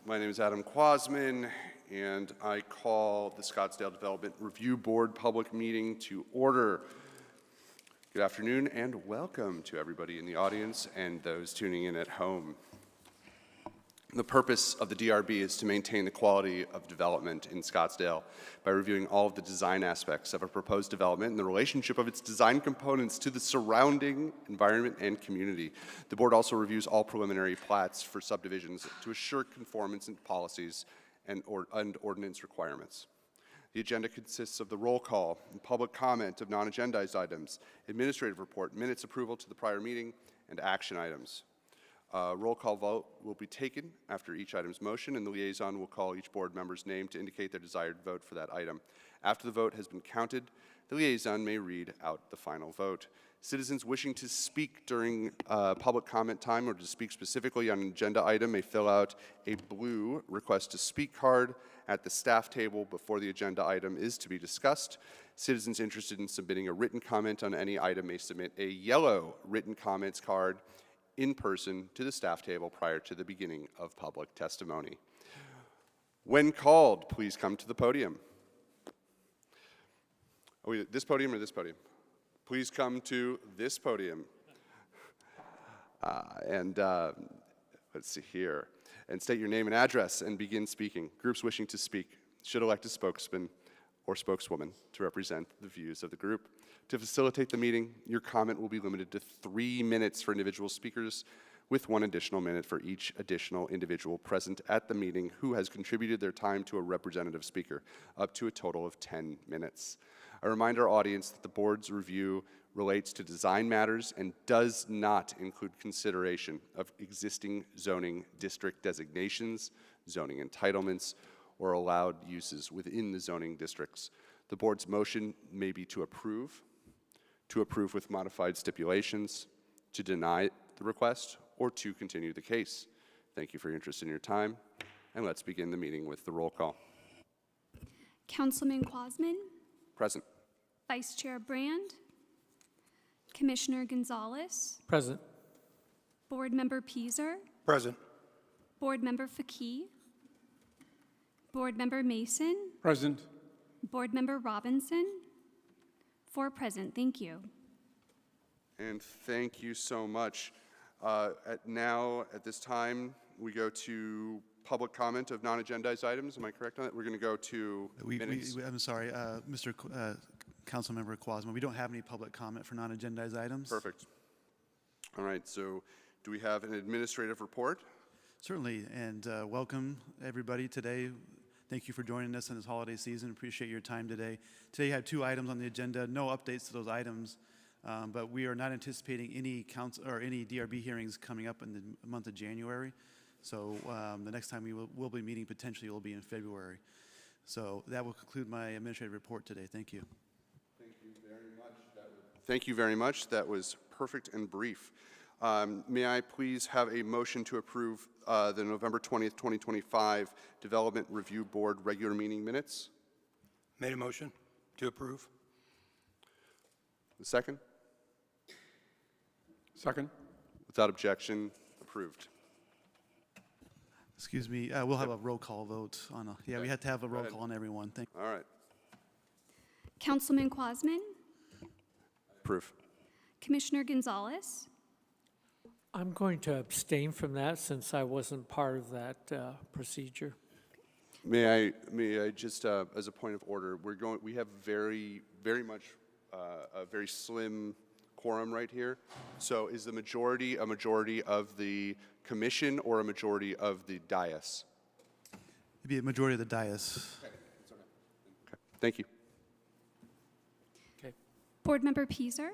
My name is Adam Quasman, and I call the Scottsdale Development Review Board public meeting to order. Good afternoon and welcome to everybody in the audience and those tuning in at home. The purpose of the DRB is to maintain the quality of development in Scottsdale by reviewing all of the design aspects of a proposed development and the relationship of its design components to the surrounding environment and community. The board also reviews all preliminary plats for subdivisions to assure conformance in policies and ordinance requirements. The agenda consists of the roll call and public comment of non-agendized items, administrative report, minutes approval to the prior meeting, and action items. A roll call vote will be taken after each item's motion, and the liaison will call each board member's name to indicate their desired vote for that item. After the vote has been counted, the liaison may read out the final vote. Citizens wishing to speak during public comment time or to speak specifically on an agenda item may fill out a blue request to speak card at the staff table before the agenda item is to be discussed. Citizens interested in submitting a written comment on any item may submit a yellow written comments card in person to the staff table prior to the beginning of public testimony. When called, please come to the podium. This podium or this podium? Please come to this podium. Let's see here. And state your name and address and begin speaking. Groups wishing to speak should elect a spokesman or spokeswoman to represent the views of the group. To facilitate the meeting, your comment will be limited to 3 minutes for individual speakers, with 1 additional minute for each additional individual present at the meeting who has contributed their time to a representative speaker, up to a total of 10 minutes. I remind our audience that the board's review relates to design matters and does not include consideration of existing zoning district designations, zoning entitlements, or allowed uses within the zoning districts. The board's motion may be to approve with modified stipulations, to deny the request, or to continue the case. Thank you for your interest and your time, and let's begin the meeting with the roll call. Councilman Quasman. Present. Vice Chair Brand. Commissioner Gonzalez. Present. Board Member Pieser. Present. Board Member Fakih. Board Member Mason. Present. Board Member Robinson. 4 present. Thank you. And thank you so much. At this time, we go to public comment of non-agendized items. Am I correct on that? We're going to go to minutes. I'm sorry, Mr. Councilmember Quasman, we don't have any public comment for non-agendized items. Perfect. All right, so do we have an administrative report? Certainly, and welcome everybody today. Thank you for joining us in this holiday season. Appreciate your time today. Today you have 2 items on the agenda. No updates to those items, but we are not anticipating any council or any DRB hearings coming up in the month of January. So the next time we will be meeting potentially will be in February. So that will conclude my administrative report today. Thank you. Thank you very much. Thank you very much. That was perfect and brief. May I please have a motion to approve the November 20th, 2025 Development Review Board regular meeting minutes? Made a motion to approve. The second? Second. Without objection, approved. Excuse me, we'll have a roll call vote on we had to have a roll call on everyone. Thank you. All right. Councilman Quasman. Approve. Commissioner Gonzalez. I'm going to abstain from that since I wasn't part of that procedure. May I just, as a point of order, we have very much a very slim quorum right here. So is the majority a majority of the commission or a majority of the dais? It'd be a majority of the dais. Okay. It's okay. Okay. Thank you. Okay. Board Member Pieser.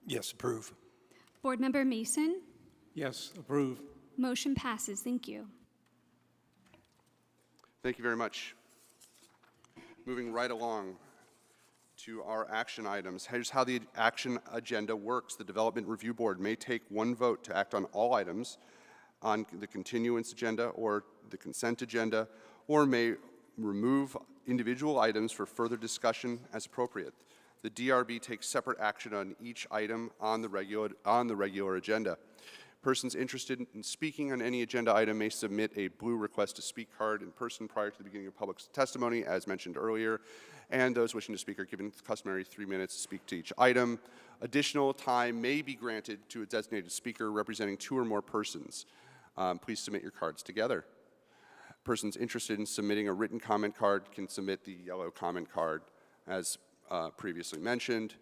Yes, approve. Board Member Mason. Yes, approve. Motion passes. Thank you. Thank you very much. Moving right along to our action items. Here's how the action agenda works. The Development Review Board may take 1 vote to act on all items on the continuance agenda or the consent agenda, or may remove individual items for further discussion as appropriate. The DRB takes separate action on each item on the regular agenda. Persons interested in speaking on any agenda item may submit a blue request to speak card in person prior to the beginning of public testimony, as mentioned earlier, and those wishing to speak are given the customary 3 minutes to speak to each item. Additional time may be granted to a designated speaker representing 2 or more persons. Please submit your cards together. Persons interested in submitting a written comment card can submit the yellow comment card as previously mentioned,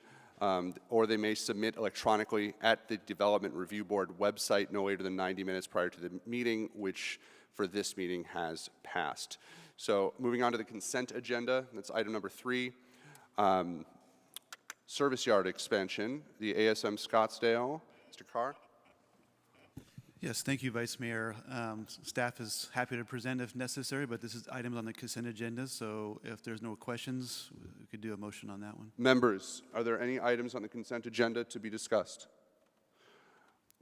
or they may submit electronically at the Development Review Board website no later than 90 minutes prior to the meeting, which for this meeting has passed. So moving on to the consent agenda, that's item number 3. Service yard expansion, the ASM Scottsdale. Mr. Carr? Yes, thank you, Vice Mayor. Staff is happy to present if necessary, but this is items on the consent agenda, so if there's no questions, we could do a motion on that one. Members, are there any items on the consent agenda to be discussed?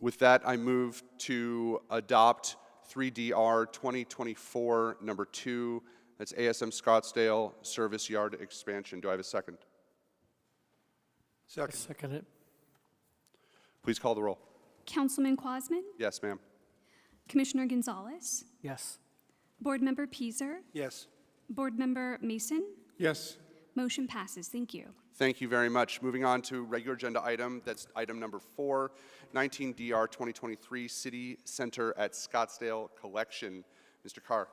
With that, I move to adopt 3DR 2024 number 2. That's ASM Scottsdale Service Yard Expansion. Do I have a second? Second. Second it. Please call the roll. Councilman Quasman, Yes, ma'am. Commissioner Gonzalez, Yes. Board Member Peaser, Yes. Board Member Mason. Yes. Motion passes. Thank you. Thank you very much. Moving on to regular agenda item, that's item number 4, 19DR 2023 City Center at Scottsdale Collection. Mr. Carr.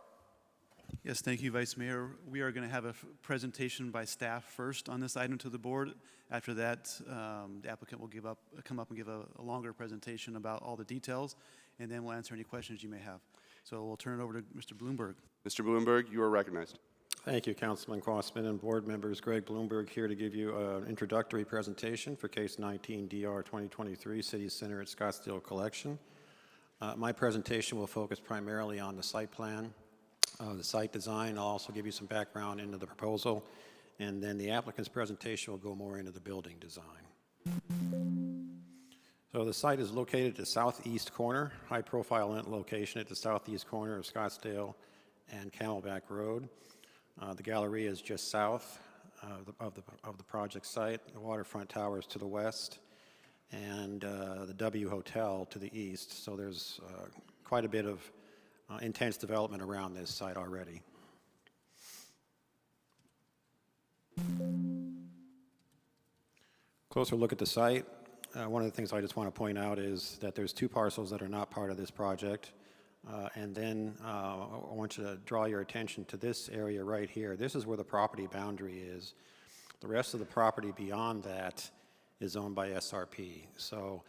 Yes, thank you, Vice Mayor. We are going to have a presentation by staff first on this item to the board. After that, the applicant will come up and give a longer presentation about all the details, and then we'll answer any questions you may have. So we'll turn it over to Mr. Bloomberg. Mr. Bloomberg, you are recognized. Thank you, Councilman Crossman and board members. Greg Bloomberg here to give you an introductory presentation for Case 19DR 2023 City Center at Scottsdale Collection. My presentation will focus primarily on the site plan, the site design. I'll also give you some background into the proposal, and then the applicant's presentation will go more into the building design. So the site is located at the southeast corner, high-profile location at the southeast corner of Scottsdale and Camelback Road. The Galleria is just south of the project site. The waterfront tower is to the west, and the W Hotel to the east. So there's quite a bit of intense development around this site already. Closer look at the site. One of the things I just want to point out is that there's 2 parcels that are not part of this project. And then I want you to draw your attention to this area right here. This is where the property boundary is. The rest of the property beyond that is owned by SRP. So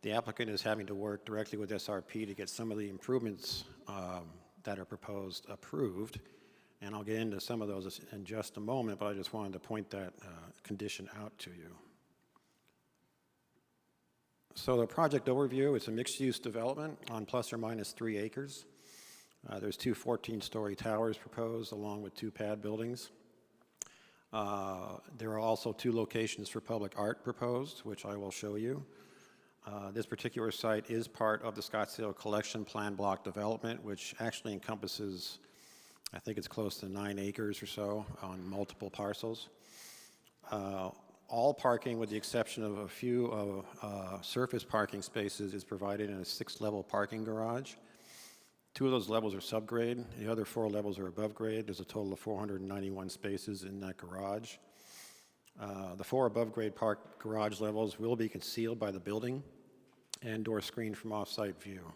the applicant is having to work directly with SRP to get some of the improvements that are proposed approved. And I'll get into some of those in just a moment, but I just wanted to point that condition out to you. So the project overview, it's a mixed-use development on plus or minus 3 acres. There's 2 14-story towers proposed along with 2 pad buildings. There are also 2 locations for public art proposed, which I will show you. This particular site is part of the Scottsdale Collection Plan Block Development, which actually encompasses, I think it's close to 9 acres or so on multiple parcels. All parking, with the exception of a few surface parking spaces, is provided in a 6-level parking garage. 2 of those levels are subgrade. The other 4 levels are above grade. There's a total of 491 spaces in that garage. The 4 above grade garage levels will be concealed by the building and/or screened from off-site view.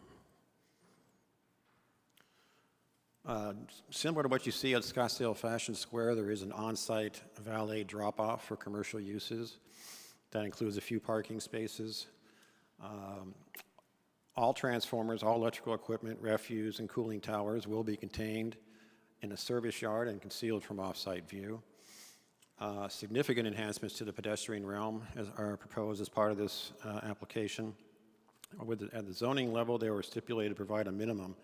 Similar to what you see at Scottsdale Fashion Square, there is an on-site valet drop-off for commercial uses. That includes a few parking spaces. All transformers, all electrical equipment, refuse, and cooling towers will be contained in a service yard and concealed from off-site view. Significant enhancements to the pedestrian realm are proposed as part of this application. At the zoning level, they were stipulated to provide a minimum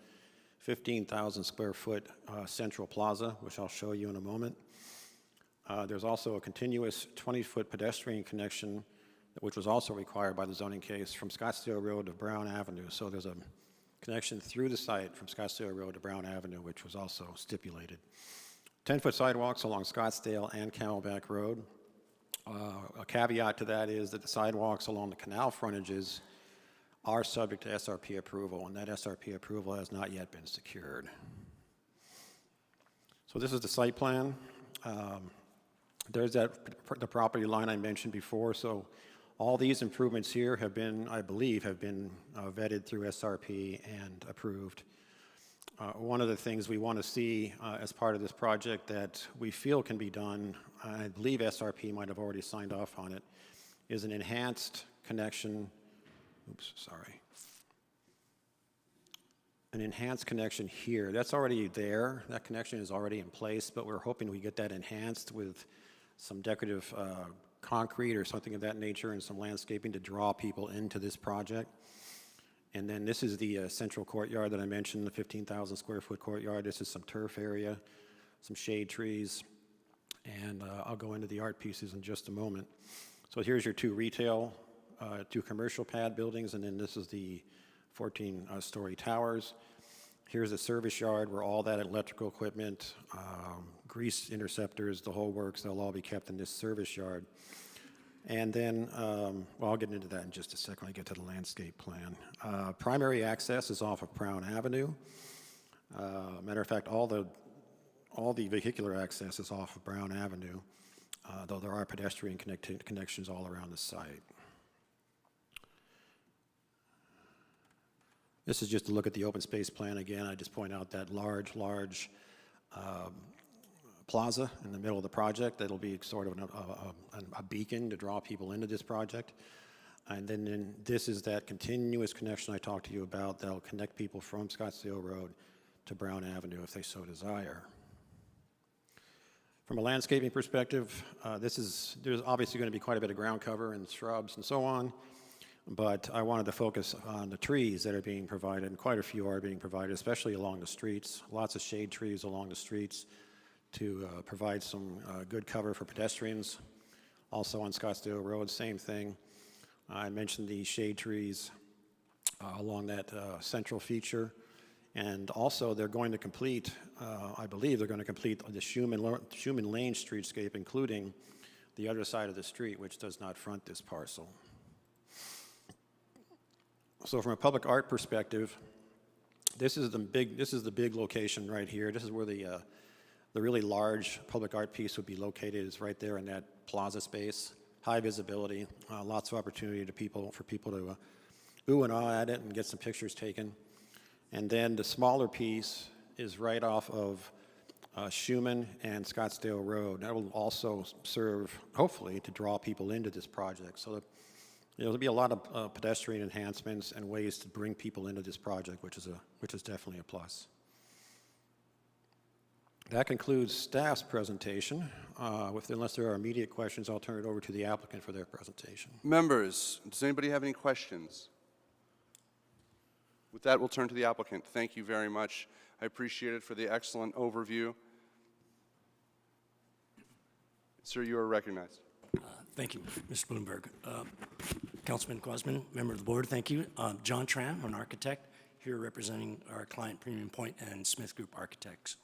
15,000 square foot central plaza, which I'll show you in a moment. There's also a continuous 20-foot pedestrian connection, which was also required by the zoning case from Scottsdale Road to Brown Avenue. So there's a connection through the site from Scottsdale Road to Brown Avenue, which was also stipulated. 10-foot sidewalks along Scottsdale and Camelback Road. A caveat to that is that the sidewalks along the canal frontages are subject to SRP approval, and that SRP approval has not yet been secured. So this is the site plan. There's the property line I mentioned before. So all these improvements here have been, I believe, vetted through SRP and approved. One of the things we want to see as part of this project that we feel can be done, I believe SRP might have already signed off on it, is an enhanced connection. An enhanced connection here. That's already there. That connection is already in place, but we're hoping we get that enhanced with some decorative concrete or something of that nature and some landscaping to draw people into this project. And then this is the central courtyard that I mentioned, the 15,000 square foot courtyard. This is some turf area, some shade trees, and I'll go into the art pieces in just a moment. So here's your two retail, two commercial pad buildings, and then this is the 14-story towers. Here's the service yard where all that electrical equipment, grease interceptors, the whole works, they'll all be kept in this service yard. And then, well, I'll get into that in just a second when I get to the landscape plan. Primary access is off of Brown Avenue. Matter of fact, all the vehicular access is off of Brown Avenue, though there are pedestrian connections all around the site. This is just a look at the open space plan again. I just point out that large plaza in the middle of the project. That'll be sort of a beacon to draw people into this project. And then this is that continuous connection I talked to you about that'll connect people from Scottsdale Road to Brown Avenue if they so desire. From a landscaping perspective, there's obviously going to be quite a bit of ground cover and shrubs and so on, but I wanted to focus on the trees that are being provided, and quite a few are being provided, especially along the streets. Lots of shade trees along the streets to provide some good cover for pedestrians. Also on Scottsdale Road, same thing. I mentioned the shade trees along that central feature. And also they're going to complete, I believe they're going to complete the Schumann Lane streetscape, including the other side of the street, which does not front this parcel. So from a public art perspective, this is the big location right here. This is where the really large public art piece would be located, is right there in that plaza space. High visibility, lots of opportunity for people to ooh and ah at it and get some pictures taken. And then the smaller piece is right off of Schumann and Scottsdale Road. That will also serve, hopefully, to draw people into this project. So there'll be a lot of pedestrian enhancements and ways to bring people into this project, which is definitely a plus. That concludes staff's presentation. Unless there are immediate questions, I'll turn it over to the applicant for their presentation. Members, does anybody have any questions? With that, we'll turn to the applicant. Thank you very much. I appreciate it for the excellent overview. Sir, you are recognized. Thank you, Mr. Bloomberg. Councilman Quasman, member of the board, thank you. John Tran, an architect, here representing our client Premium Point and Smith Group Architects.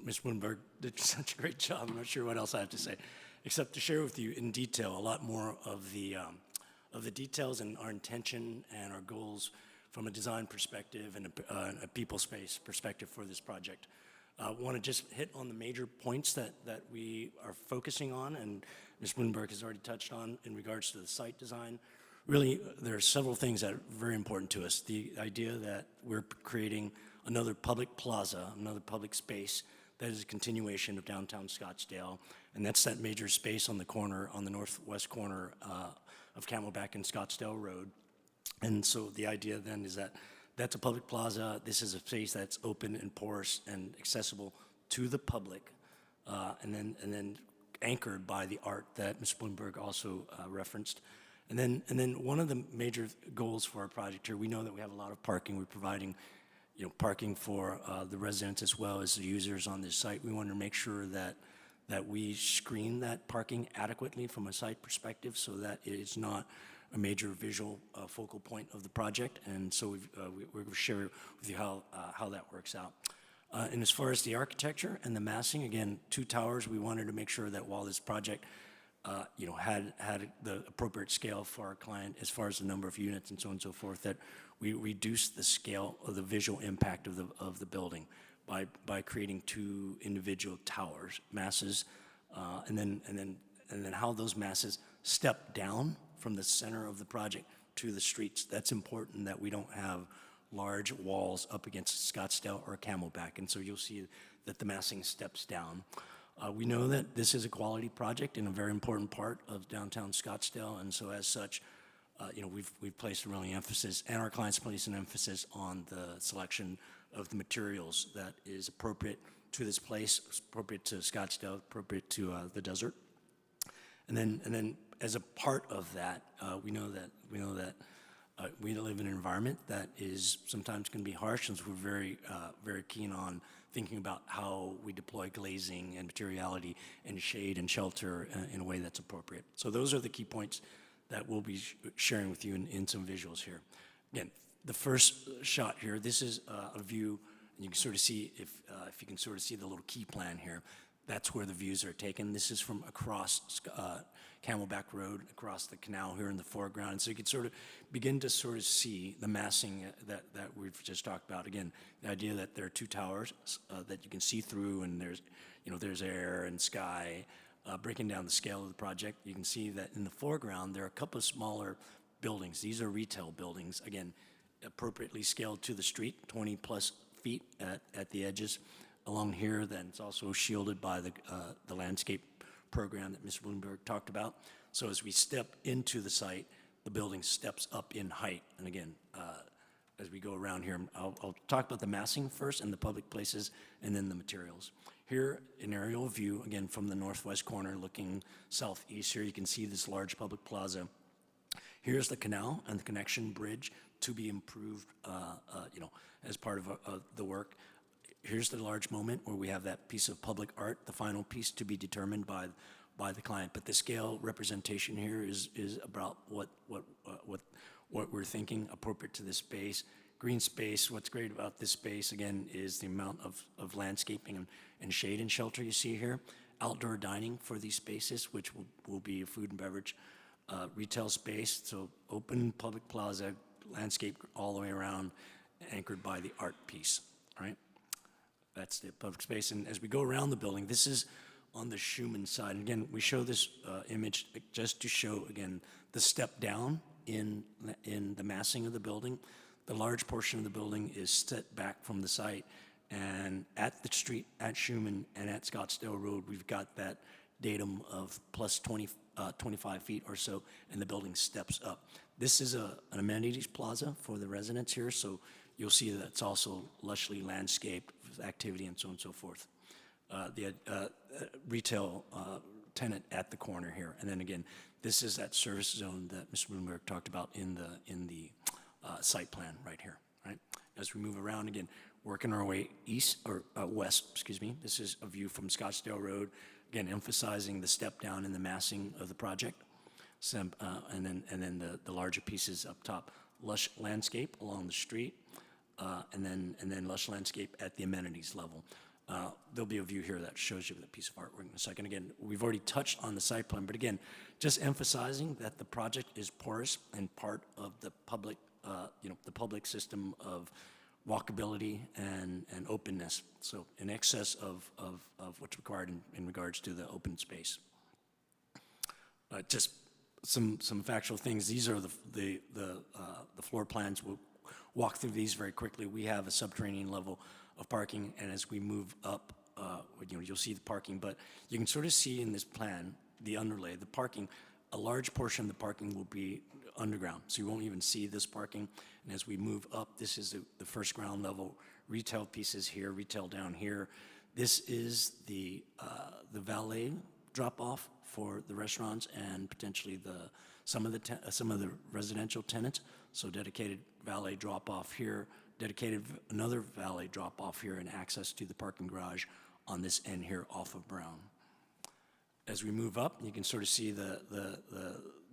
Ms. Bloomberg did such a great job. I'm not sure what else I have to say, except to share with you in detail a lot more of the details and our intention and our goals from a design perspective and a people space perspective for this project. I want to just hit on the major points that we are focusing on, and Ms. Bloomberg has already touched on in regards to the site design. Really, there are several things that are very important to us. The idea that we're creating another public plaza, another public space that is a continuation of downtown Scottsdale, and that's that major space on the corner, on the northwest corner of Camelback and Scottsdale Road. And so the idea then is that that's a public plaza. This is a space that's open and porous and accessible to the public, and then anchored by the art that Ms. Bloomberg also referenced. And then one of the major goals for our project here, we know that we have a lot of parking. We're providing parking for the residents as well as the users on this site. We want to make sure that we screen that parking adequately from a site perspective so that it is not a major visual focal point of the project. And so we're going to share with you how that works out. And as far as the architecture and the massing, again, 2 towers, we wanted to make sure that while this project had the appropriate scale for our client as far as the number of units and so on and so forth, that we reduced the scale of the visual impact of the building by creating 2 individual towers, masses, and then how those masses step down from the center of the project to the streets. That's important, that we don't have large walls up against Scottsdale or Camelback, and so you'll see that the massing steps down. We know that this is a quality project and a very important part of downtown Scottsdale, and so as such, we've placed a really emphasis, and our clients place an emphasis on the selection of the materials that is appropriate to this place, appropriate to Scottsdale, appropriate to the desert. And then as a part of that, we know that we live in an environment that is sometimes can be harsh, and so we're very keen on thinking about how we deploy glazing and materiality and shade and shelter in a way that's appropriate. So those are the key points that we'll be sharing with you in some visuals here. Again, the first shot here, this is a view, and you can sort of see, if you can sort of see the little key plan here, that's where the views are taken. This is from across Camelback Road, across the canal here in the foreground. And so you can sort of begin to sort of see the massing that we've just talked about. Again, the idea that there are 2 towers that you can see through, and there's air and sky. Breaking down the scale of the project, you can see that in the foreground there are a couple of smaller buildings. These are retail buildings, again, appropriately scaled to the street, 20 plus feet at the edges. Along here, then it's also shielded by the landscape program that Ms. Bloomberg talked about. So as we step into the site, the building steps up in height. And again, as we go around here, I'll talk about the massing first and the public places, and then the materials. Here, an aerial view, again, from the northwest corner looking southeast. Here you can see this large public plaza. Here's the canal and the connection bridge to be improved, as part of the work. Here's the large moment where we have that piece of public art, the final piece to be determined by the client. But the scale representation here is about what we're thinking appropriate to this space. Green space, what's great about this space, again, is the amount of landscaping and shade and shelter you see here. Outdoor dining for these spaces, which will be a food and beverage retail space. So open public plaza, landscape all the way around, anchored by the art piece, right? That's the public space. And as we go around the building, this is on the Schumann side. And again, we show this image just to show, again, the step down in the massing of the building. The large portion of the building is set back from the site. And at the street, at Schumann and at Scottsdale Road, we've got that datum of plus 25 feet or so, and the building steps up. This is an amenities plaza for the residents here, so you'll see that it's also lushly landscaped with activity and so on and so forth. The retail tenant at the corner here, and then again, this is that service zone that Mr. Bloomberg talked about in the site plan right here. Right, as we move around again, working our way east or west. Excuse me. This is a view from Scottsdale Road. Again, emphasizing the step down in the massing of the project, and then the larger pieces up top. Lush landscape along the street. And then lush landscape at the amenities level. There'll be a view here that shows you the piece of artwork in a second. Again, we've already touched on the site plan, but again, just emphasizing that the project is porous and part of the public, the public system of walkability and openness. So in excess of what's required in regards to the open space. Just some factual things. These are the floor plans. We'll walk through these very quickly. We have a subterranean level of parking, and as we move up, you'll see the parking. But you can sort of see in this plan the underlay, the parking. A large portion of the parking will be underground, so you won't even see this parking. And as we move up, this is the first ground level. Retail pieces here, retail down here. This is the valet drop-off for the restaurants and potentially some of the residential tenants. So dedicated valet drop-off here, another valet drop-off here, and access to the parking garage on this end here off of Brown. As we move up, you can sort of see the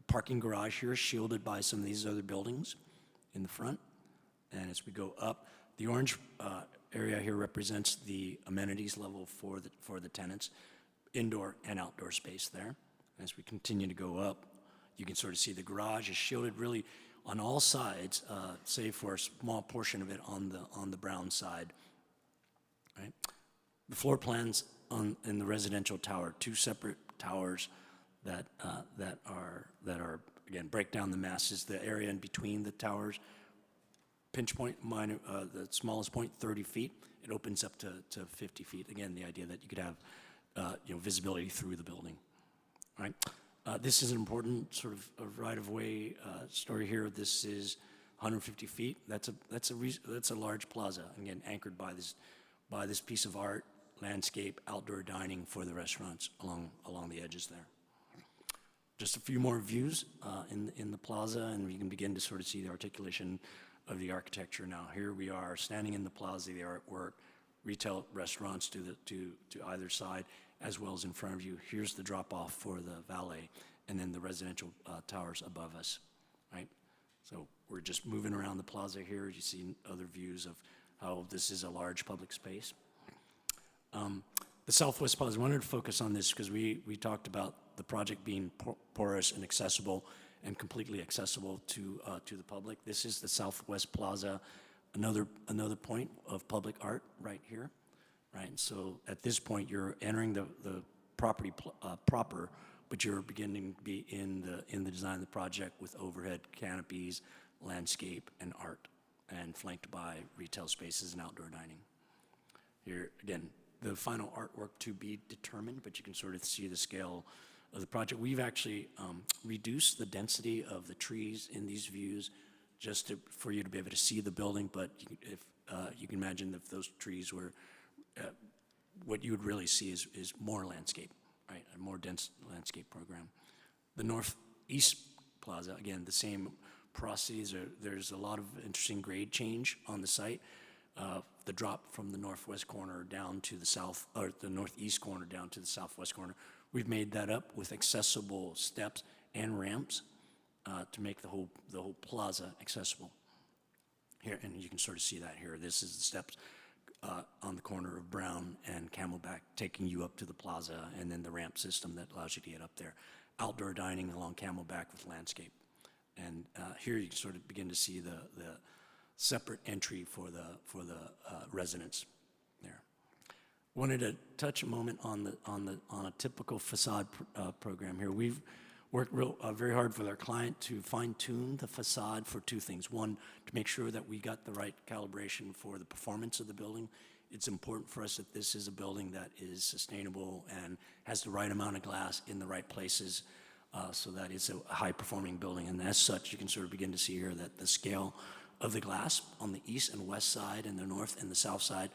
parking garage here shielded by some of these other buildings in the front. And as we go up, the orange area here represents the amenities level for the tenants, indoor and outdoor space there. As we continue to go up, you can sort of see the garage is shielded really on all sides, save for a small portion of it on the brown side. Right? The floor plans in the residential tower, 2 separate towers that are again, break down the masses, the area in between the towers. Pinch point, the smallest point, 30 feet. It opens up to 50 feet. Again, the idea that you could have visibility through the building. Right? This is an important sort of a right-of-way story here. This is 150 feet. That's a large plaza. Again, anchored by this piece of art, landscape, outdoor dining for the restaurants along the edges there. Just a few more views in the plaza, and we can begin to sort of see the articulation of the architecture now. Here we are standing in the plaza, the artwork, retail restaurants to either side, as well as in front of you. Here's the drop-off for the valet, and then the residential towers above us, right? So we're just moving around the plaza here. You see other views of how this is a large public space. The Southwest Plaza, I wanted to focus on this because we talked about the project being porous and accessible and completely accessible to the public. This is the Southwest Plaza, another point of public art right here, right? And so at this point, you're entering the property proper, but you're beginning to be in the design of the project with overhead canopies, landscape, and art, and flanked by retail spaces and outdoor dining. Here, again, the final artwork to be determined, but you can sort of see the scale of the project. We've actually reduced the density of the trees in these views just for you to be able to see the building, but if you can imagine if those trees were, what you would really see is more landscape, right? A more dense landscape program. The Northeast Plaza, again, the same processes. There's a lot of interesting grade change on the site. The drop from the northwest corner down to the south, or the northeast corner down to the southwest corner. We've made that up with accessible steps and ramps to make the whole plaza accessible. Here, and you can sort of see that here. This is the steps on the corner of Brown and Camelback taking you up to the plaza, and then the ramp system that allows you to get up there. Outdoor dining along Camelback with landscape. And here you can sort of begin to see the separate entry for the residents there. Wanted to touch a moment on a typical facade program here. We've worked very hard with our client to fine-tune the facade for 2 things. One, to make sure that we got the right calibration for the performance of the building. It's important for us that this is a building that is sustainable and has the right amount of glass in the right places, so that it's a high-performing building. And as such, you can sort of begin to see here that the scale of the glass on the east and west side and the north and the south side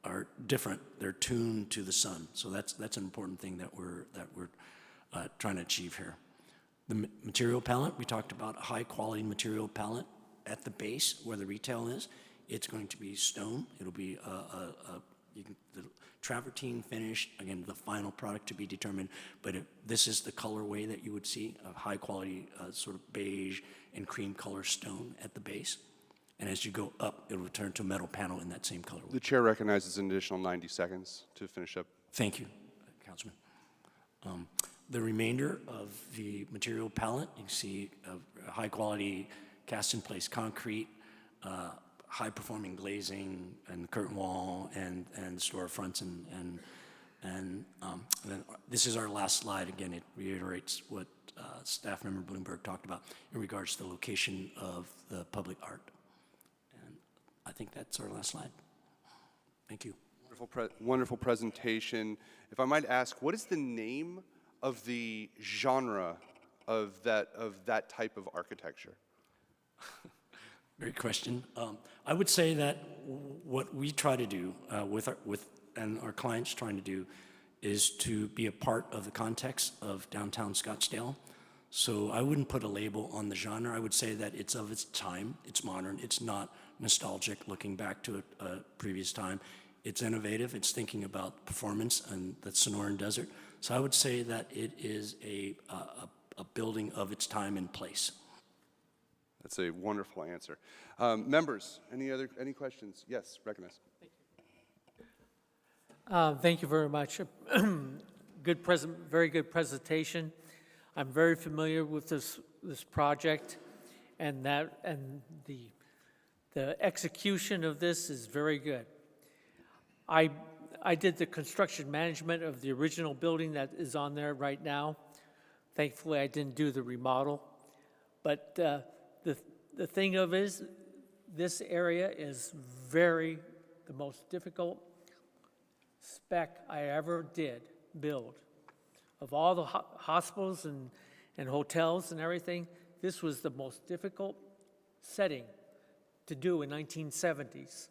are different. They're tuned to the sun. So that's an important thing that we're trying to achieve here. The material palette, we talked about a high quality material palette at the base where the retail is. It's going to be stone. It'll be the travertine finish, again, the final product to be determined, but this is the colorway that you would see, a high quality sort of beige and cream color stone at the base. And as you go up, it'll return to a metal panel in that same color. The chair recognizes an additional 90 seconds to finish up. Thank you, Councilman. The remainder of the material palette, you can see high quality cast in place concrete, high performing glazing and curtain wall and storefronts and then this is our last slide. Again, it reiterates what staff member Bloomberg talked about in regards to the location of the public art. I think that's our last slide. Thank you. Wonderful presentation. If I might ask, what is the name of the genre of that type of architecture? Great question. I would say that what we try to do and our clients trying to do is to be a part of the context of downtown Scottsdale. So I wouldn't put a label on the genre. I would say that it's of its time. It's modern. It's not nostalgic, looking back to a previous time. It's innovative. It's thinking about performance and the Sonoran Desert. So I would say that it is a building of its time and place. That's a wonderful answer. Members, any questions? Yes, recognize. Thank you very much. Very good presentation. I'm very familiar with this project, and the execution of this is very good. I did the construction management of the original building that is on there right now. Thankfully, I didn't do the remodel. But the thing of is, this area is the most difficult spec I ever did build. Of all the hospitals and hotels and everything, this was the most difficult setting to do in 1970s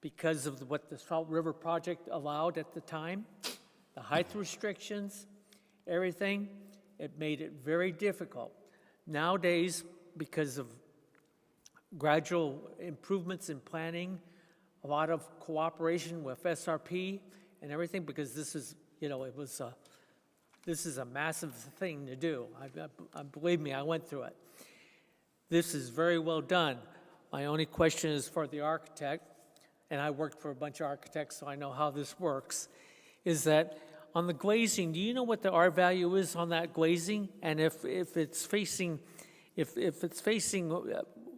because of what the Salt River Project allowed at the time, the height restrictions, everything. It made it very difficult. Nowadays, because of gradual improvements in planning, a lot of cooperation with SRP and everything, because this is, this is a massive thing to do. Believe me, I went through it. This is very well done. My only question is for the architect, and I worked for a bunch of architects, so I know how this works, is that on the glazing, do you know what the R value is on that glazing? And if it's facing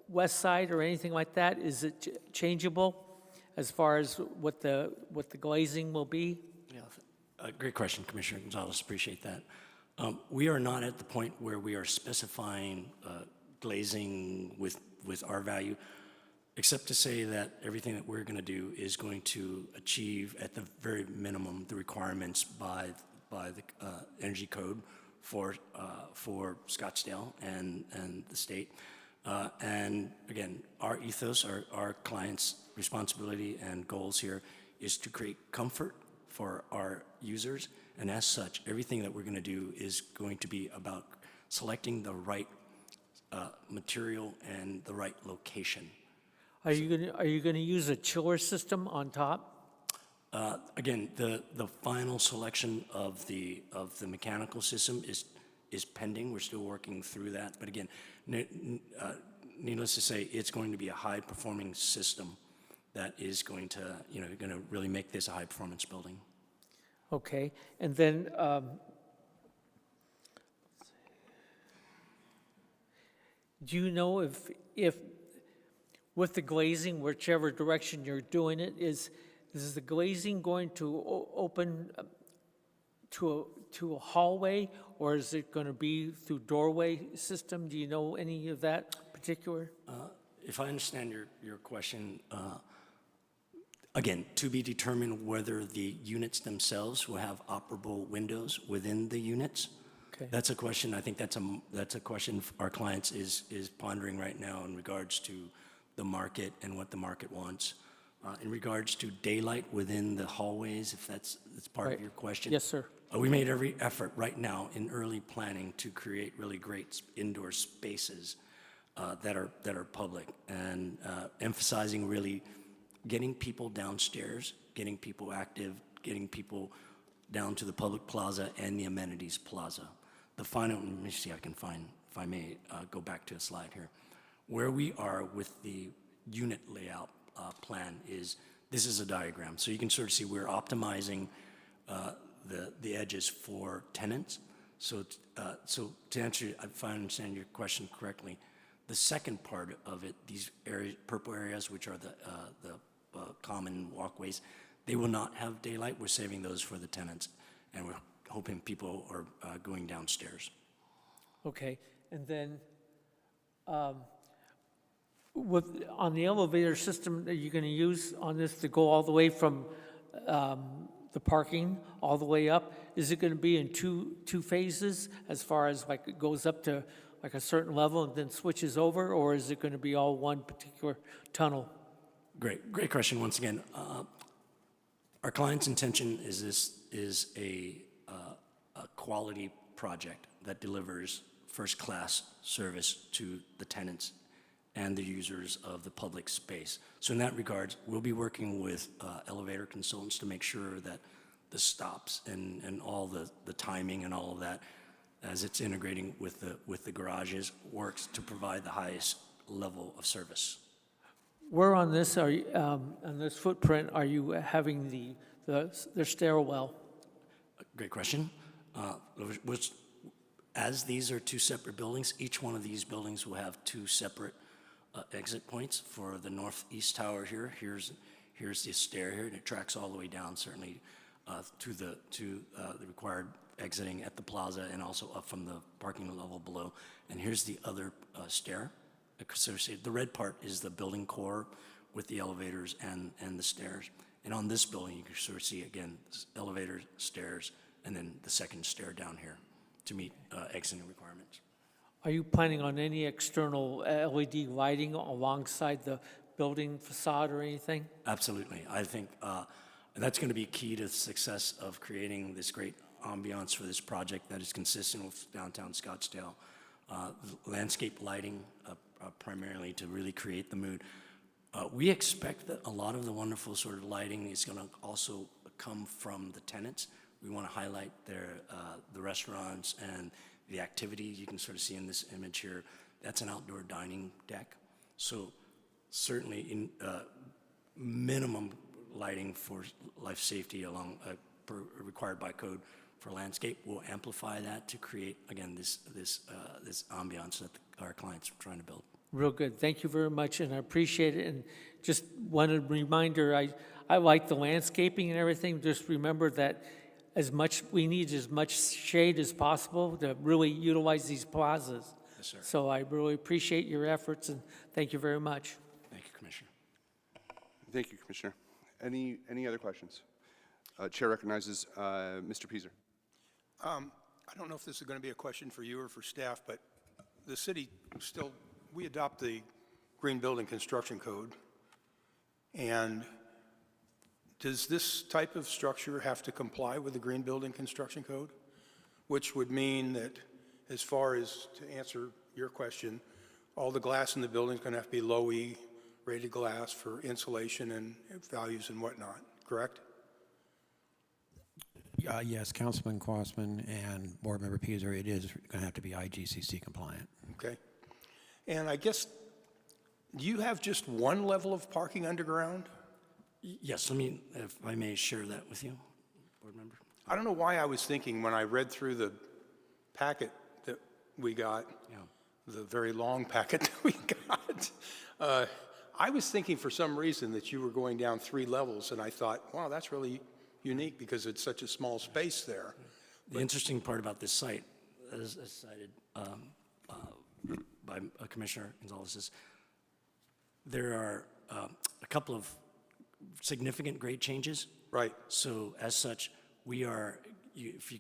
west side or anything like that, is it changeable as far as what the glazing will be? Yeah, great question, Commissioner Gonzalez. Appreciate that. We are not at the point where we are specifying glazing with R value, except to say that everything that we're going to do is going to achieve, at the very minimum, the requirements by the energy code for Scottsdale and the state. And again, our ethos, our clients' responsibility and goals here is to create comfort for our users. And as such, everything that we're going to do is going to be about selecting the right material and the right location. Are you going to use a chiller system on top? Again, the final selection of the mechanical system is pending. We're still working through that. But again, needless to say, it's going to be a high-performing system that is going to really make this a high-performance building. Okay, and then do you know if with the glazing, whichever direction you're doing it, is the glazing going to open to a hallway, or is it going to be through doorway system? Do you know any of that particular? If I understand your question, again, to be determined whether the units themselves will have operable windows within the units. Okay. That's a question. I think that's a question our clients is pondering right now in regards to the market and what the market wants. In regards to daylight within the hallways, if that's part Right. of your question. Yes, sir. We made every effort right now in early planning to create really great indoor spaces that are public, and emphasizing really getting people downstairs, getting people active, getting people down to the public plaza and the amenities plaza. The final, let me see, I can find, if I may, go back to a slide here. Where we are with the unit layout plan is, this is a diagram. So you can sort of see we're optimizing the edges for tenants. So to answer, if I understand your question correctly, the second part of it, these areas, purple areas, which are the common walkways, they will not have daylight. We're saving those for the tenants, and we're hoping people are going downstairs. Okay, and then on the elevator system that you're going to use on this to go all the way from the parking all the way up, is it going to be in two phases as far as like it goes up to like a certain level and then switches over, or is it going to be all one particular tunnel? Great question once again. Our client's intention is this is a quality project that delivers first-class service to the tenants and the users of the public space. So in that regard, we'll be working with elevator consultants to make sure that the stops and all the timing and all of that, as it's integrating with the garages, works to provide the highest level of service. Where on this are you, on this footprint are you having the stairwell? Great question. As these are two separate buildings, each one of these buildings will have two separate exit points. For the northeast tower here, here's the stair here, and it tracks all the way down, certainly to the required exiting at the plaza and also up from the parking level below. And here's the other stair associated. The red part is the building core with the elevators and the stairs. And on this building, you can sort of see, again, elevators, stairs, and then the second stair down here to meet exiting requirements. Are you planning on any external LED lighting alongside the building facade or anything? Absolutely. I think that's going to be key to the success of creating this great ambiance for this project that is consistent with downtown Scottsdale. Landscape lighting primarily to really create the mood. We expect that a lot of the wonderful sort of lighting is going to also come from the tenants. We want to highlight the restaurants and the activities you can sort of see in this image here. That's an outdoor dining deck. So certainly in minimum lighting for life safety along required by code for landscape will amplify that to create, again, this ambiance that our clients are trying to build. Real good. Thank you very much, and I appreciate it. And just one reminder, I like the landscaping and everything. Just remember that we need as much shade as possible to really utilize these plazas. Yes, sir. So I really appreciate your efforts, and thank you very much. Thank you, Commissioner. Thank you, Commissioner. Any other questions? Chair recognizes Mr. Pieser. I don't know if this is going to be a question for you or for staff, but the city still, we adopt the Green Building Construction Code. And does this type of structure have to comply with the Green Building Construction Code? Which would mean that, as far as to answer your question, all the glass in the building is going to have to be low E rated glass for insulation and values and whatnot, correct? Yes, Councilman Quasman and Board Member Pieser, it is going to have to be IGCC compliant. Okay. And I guess, do you have just one level of parking underground? Yes, let me, if I may share that with you, Board Member. I don't know why I was thinking when I read through the packet that we got, Yeah. the very long packet that we got, I was thinking for some reason that you were going down 3 levels, and I thought, wow, that's really unique because it's such a small space there. The interesting part about this site, as cited by Commissioner Gonzalez, is there are a couple of significant grade changes. Right. So as such, we are, if you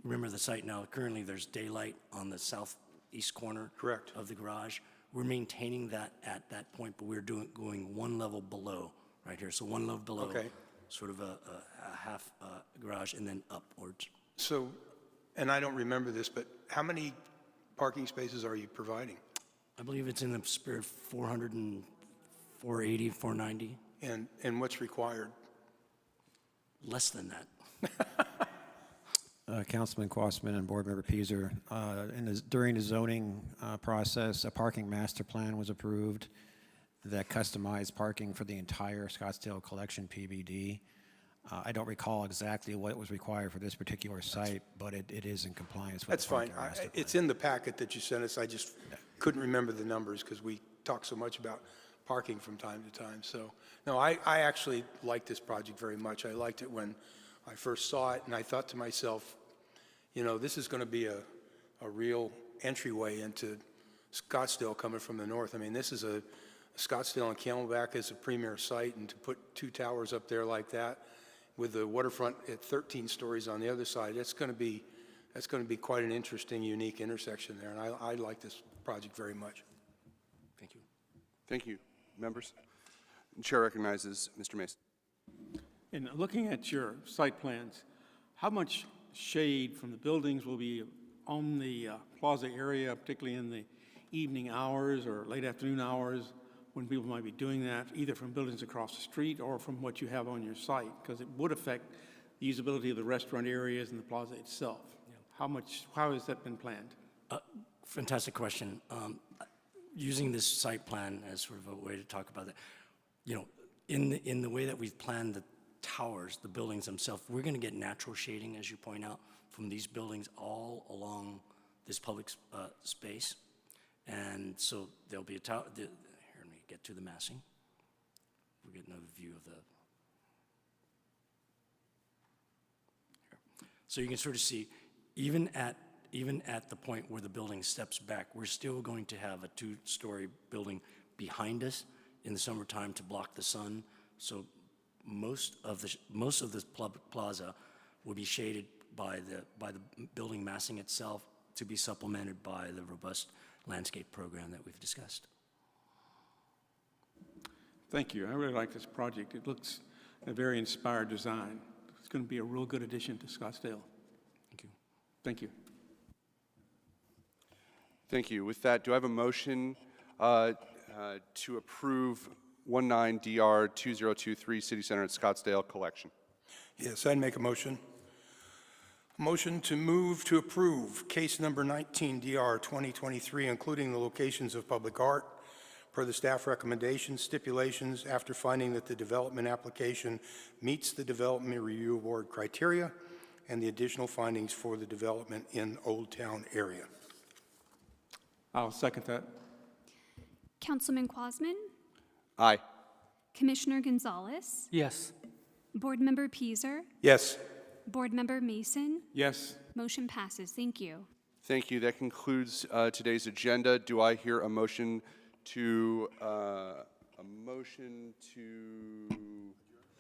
remember the site now, currently there's daylight on the southeast corner. Correct. Of the garage. We're maintaining that at that point, but we're going one level below right here. So one level below, Okay. sort of a half garage, and then upwards. So, and I don't remember this, but how many parking spaces are you providing? I believe it's in the spirit of 400 and 480, 490, And what's required? less than that. Councilman Quasman and Board Member Pieser, during the zoning process, a parking master plan was approved that customized parking for the entire Scottsdale Collection PBD. I don't recall exactly what was required for this particular site, but it is in compliance with That's the fine. parking master plan. It's in the packet that you sent us. I just couldn't remember the numbers because we talk so much about parking from time to time. So, no, I actually like this project very much. I liked it when I first saw it, and I thought to myself, you know, this is going to be a real entryway into Scottsdale coming from the north. I mean, this is Scottsdale and Camelback is a premier site, and to put 2 towers up there like that with the waterfront at 13 stories on the other side, that's going to be quite an interesting, unique intersection there, and I like this project very much. Thank you. Thank you, members. Chair recognizes Mr. Mason. In looking at your site plans, how much shade from the buildings will be on the plaza area, particularly in the evening hours or late afternoon hours when people might be doing that, either from buildings across the street or from what you have on your site? Because it would affect the usability of the restaurant areas and the plaza itself. Yeah. How has that been planned? Fantastic question. Using this site plan as sort of a way to talk about that, you know, in the way that we've planned the towers, the buildings themselves, we're going to get natural shading, as you point out, from these buildings all along this public space. And so there'll be a tower, here, let me get to the massing. We'll get another view of the, so you can sort of see, even at the point where the building steps back, we're still going to have a 2-story building behind us in the summertime to block the sun. So most of the plaza will be shaded by the building massing itself, to be supplemented by the robust landscape program that we've discussed. Thank you. I really like this project. It looks a very inspired design. It's going to be a real good addition to Scottsdale. Thank you. Thank you. Thank you. With that, do I have a motion to approve 19DR2023 City Center at Scottsdale collection? Yes, I'd make a motion. A motion to move to approve case number 19 DR 2023, including the locations of public art, per the staff recommendations, stipulations, after finding that the development application meets the Development Review Board criteria and the additional findings for the development in Old Town area. I'll second that. Councilman Quasman, Aye. Commissioner Gonzalez, Yes. Board Member Peaser, Yes. Board Member Mason. Yes. Motion passes. Thank you. Thank you. That concludes today's agenda. Do I hear a motion to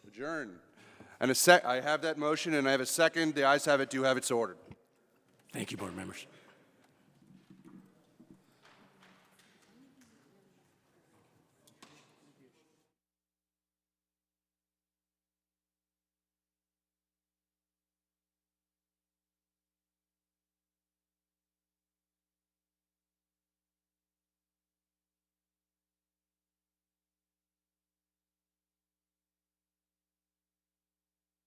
adjourn? And I have that motion, and I have a second. The ayes have it. Do have it so ordered. Thank you, board members.